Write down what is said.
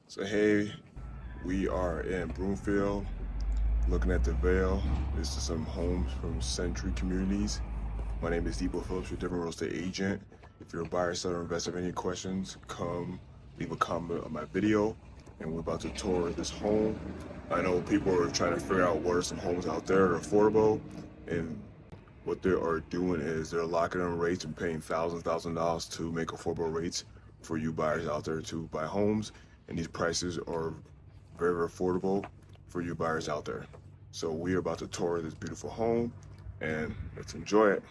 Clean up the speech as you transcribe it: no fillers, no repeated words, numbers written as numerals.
So hey, we are in Broomfield, looking at the Vail. This is some homes from Century Communities. My name is Dipo Phillips, your different real estate agent. If you're a buyer, seller, investor, have any questions, come leave a comment on my video, and we're about to tour this home. I know people are trying to figure out what are some homes out there that are affordable, and what they are doing is they're locking in rates and paying thousand dollars to make affordable rates for you buyers out there to buy homes, and these prices are very affordable for you buyers out there. So we are about to tour this beautiful home, and let's enjoy it.